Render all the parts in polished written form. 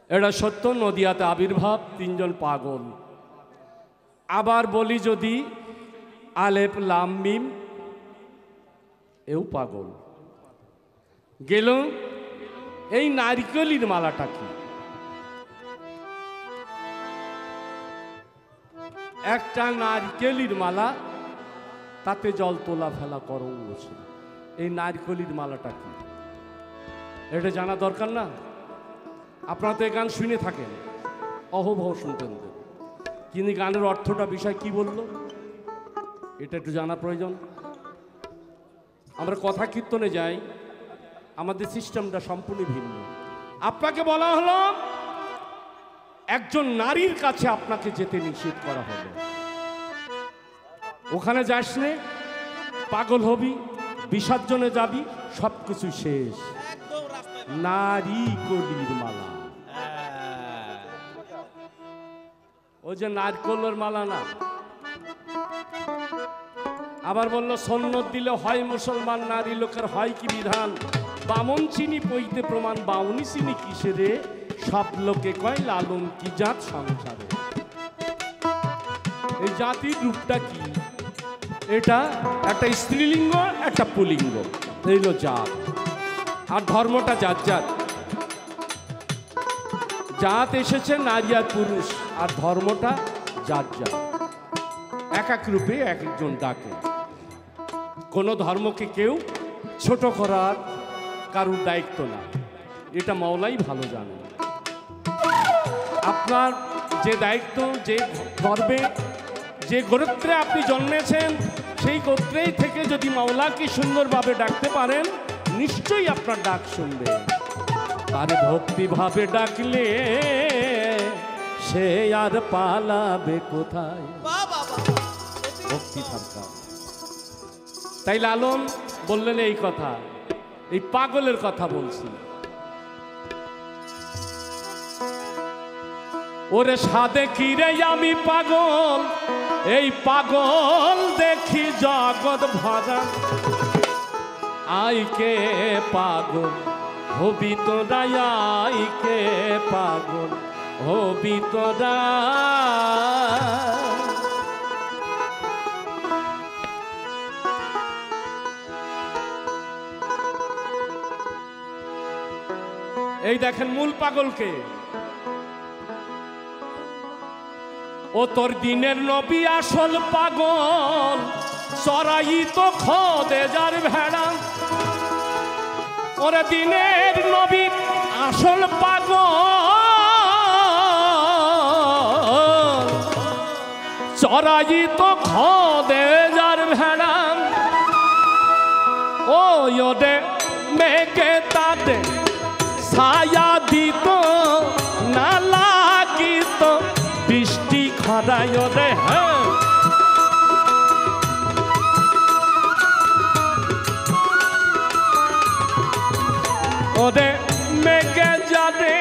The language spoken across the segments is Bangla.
এটা সত্য, নদিয়াতে আবির্ভাব তিনজন পাগল। আবার বলি যদি আলেপ লাম মিম, এও পাগল। গেল এই নারকেলের মালাটা কি? একটা নারকেলের মালা, তাতে জল তোলা ফেলা করো বসে। এই নারকেলের মালাটা কি এটা জানা দরকার না? আপনারা তো এই গান শুনে থাকেন, অহবহ শুনতেন, কিন্তু গানের অর্থটা বিষয় কি বললো এটা একটু জানা প্রয়োজন। আমরা কথা কীর্তনে যাই, আমাদের সিস্টেমটা সম্পূর্ণ ভিন্ন। আপনাকে বলা হলো একজন নারীর কাছে আপনাকে যেতে নিষেধ করা হলো। ওখানে যাস নে, পাগল হবি, বিসর্জনে যাবি, সব কিছু শেষ। নারীকলির মালা, ওই যে নারকলের মালা না। আবার বললো সন্ন্যত দিলে হয় মুসলমান, নারী লোকের হয় কি বিধান। বামন চিনি পইতে প্রমাণ, বাউনি চিনি কিসেরে, সব লোকে কয় লালন কি জাত সংসারে। এই জাতির রূপটা কি? এটা একটা স্ত্রীলিঙ্গ, একটা পুলিঙ্গ, এই হলো জাত। আর ধর্মটা জাত জাত। জাত এসেছে নারী আর পুরুষ, আর ধর্মটা জাত জাত। এক এক রূপে এক একজন ডাকে। কোনো ধর্মকে কেউ ছোট করার কারুর দায়িত্ব না, এটা মওলাই ভালো জানে। আপনার যে দায়িত্ব, যে গর্বে, যে গোত্রে আপনি জন্মেছেন, সেই গোত্রেই থেকে যদি মাওলাকে সুন্দরভাবে ডাকতে পারেন, নিশ্চয়ই আপনার ডাক শুনবে। তার ভক্তিভাবে ডাকলে সে আর পালাবে কোথায়? ভক্তি থাকা। তাই লালন বললেন এই কথা, এই পাগলের কথা বলছি। ওরে সাদে কিরে আমি পাগল, এই পাগল দেখি জগৎ ভরা। আইকে পাগল হবি তোরা, আইকে পাগল হবি তোরা। এই দেখেন মূল পাগলকে। ও তোর দিনের নবী আসল পাগল, চড়াই তো খোদে যার ভেড়া। ওরে দিনের নবী আসল পাগল, চড়াই তো খোদে যার ভেড়া। ও ওরে মেঘে তাতে ছায়া দিত, না লাগিত বৃষ্টি খরায় রে। হ্যাঁ ওরে মেঘে যাবে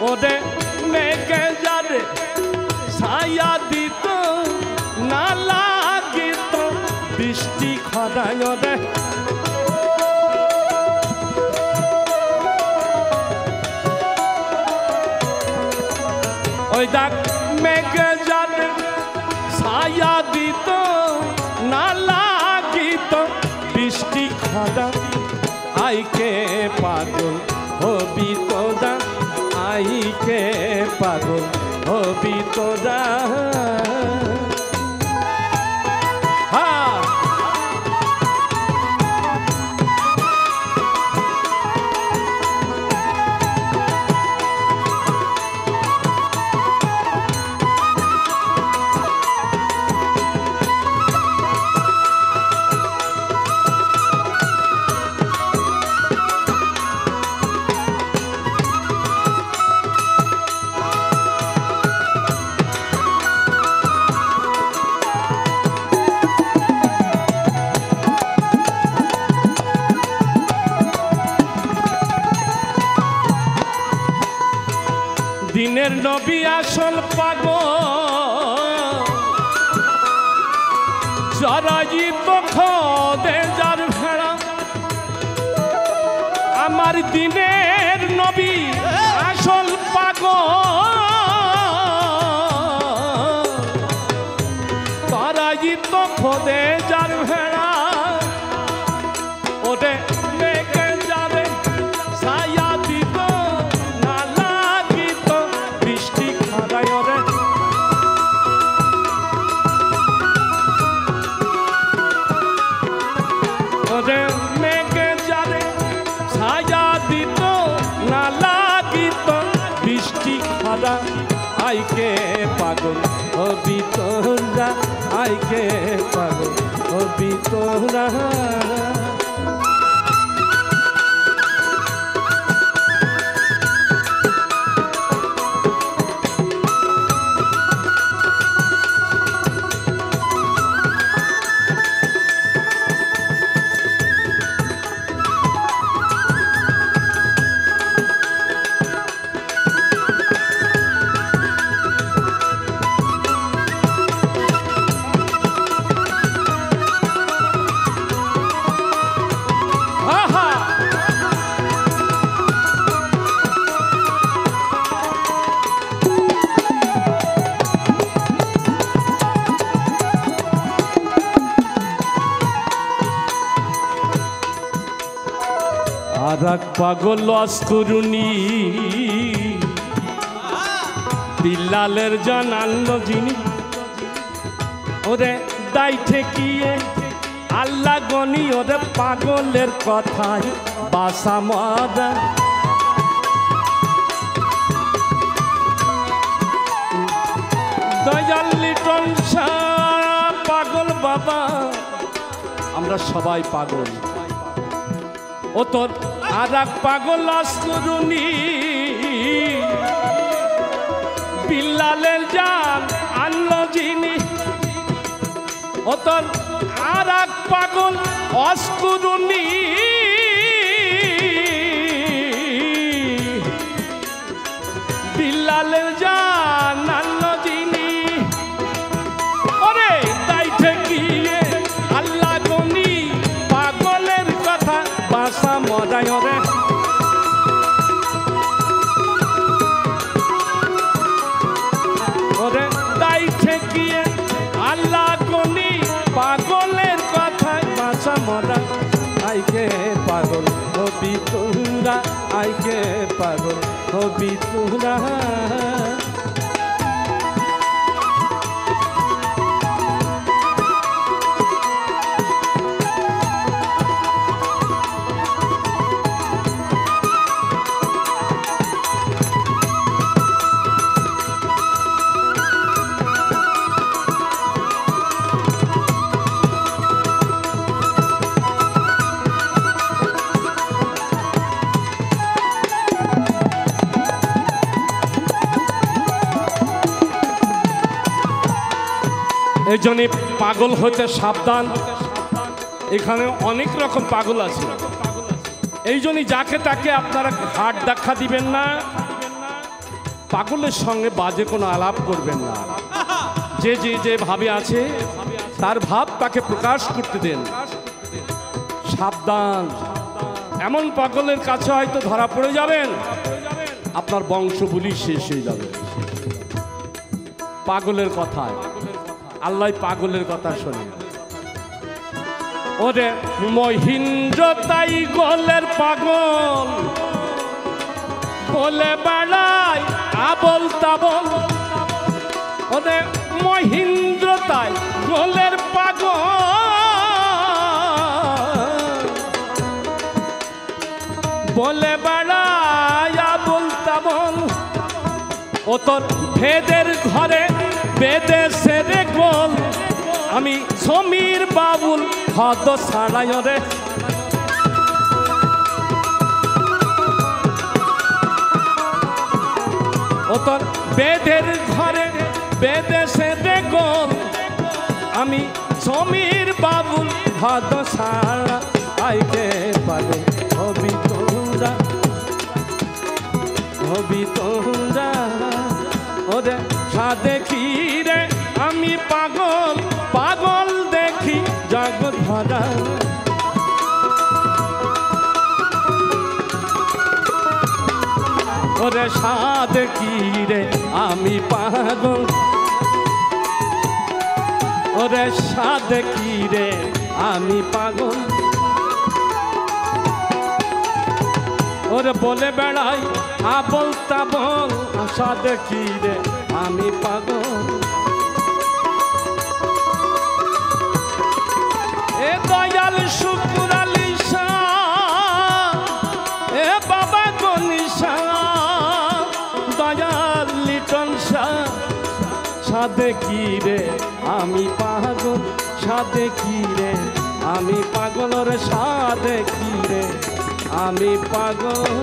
ওরে মেঘে যারে ছায়া দিত, না লাগিত বৃষ্টি খরায় রে। ওই দেখ মেঘে যারে ছায়া দিত, না লাগিত বৃষ্টি খরা। আইকে পাগল হবি তোরা, আইকে পাগল হবি তোরা। নবী আসল পাগল জরাজিত খোদে যার ভেড়া আমার দিনের নবী আসল পাগল জরাজিত খোদে যার ভেড়া ওরে মেঘে যাবে ছায়া দিত না লাগিত বৃষ্টি খারায় ওরে ওরে মেঘে যাবে ছায়া দিত না লাগিত বৃষ্টি খারা আইকে পাগল হবি তোরা আইকে পাগল হবি তোরা আরাক পাগল অস্কুরুনি বিল্লালের জানালো যিনি ওরে দাই ঠেকিয়ে আল্লাহ গনি ওরে পাগলের কথায় বাসা মদা দয়াল লিটন শাহ পাগল বাবা আমরা সবাই পাগল ও তোর আরাক পাগল আসকুরুনি বিল্লালের জান আনলো যিনি ও তোর আরাক পাগল আসকুরুনি বিল্লালের জান আনলো যিনি ওরে তাই ঠেকিয়ে আল্লাহ গনি পাগলের কথা বাসা মজায় রে ওরে তাই ঠেকিয়ে আল্লাহ গনি পাগলের কথা বাসা মজা আইকে পাগল হবি তোরা আইকে পাগল হবি তোরা এই জন্য পাগল হতে সাবধান এখানে অনেক রকম পাগল আছে এই জন্য যাকে তাকে আপনারা ঘাট দেখা দিবেন না পাগলের সঙ্গে বাজে কোনো আলাপ করবেন না যে যে যে ভাবে আছে তার ভাব তাকে প্রকাশ করতে দেন সাবধান এমন পাগলের কাছে হয়তো ধরা পড়ে যাবেন আপনার বংশবুলি শেষ হয়ে যাবে পাগলের কথায় আল্লাহ পাগলের কথা শোনে ওরে মহিন্দ্র তাই গোলের পাগল বলে বেড়ায় আবল তাবল ওরে মহিন্দ্র তাই গোলের পাগল বলে বেড়ায় আবল তাবল ও তোর ভেদের ঘরে বেদে সেরে গোল আমি সমীর বাবুল হদ ছাড়াই রে ও তোর বেদের ঘরে বেদে সেরে গোল আমি সমীর বাবুল হদ ছাড়া আইকে পাগল হবি তোরা ওরে সাদে কি রে আমি পাগল পাগল দেখি জগৎ ভরা ওরে সাদে কি রে আমি পাগল ওরে সাদে কি রে আমি পাগল ওরে বলে বেড়াই আবল তাবল সাদে কি রে আমি পাগল এ দয়াল শুকুর আলী শাহ এ বাবা গনিশা দয়াল লিটন শাহ সাদে কি রে আমি পাগল সাদে কি রে আমি পাগল রে সাদে কি রে আমি পাগল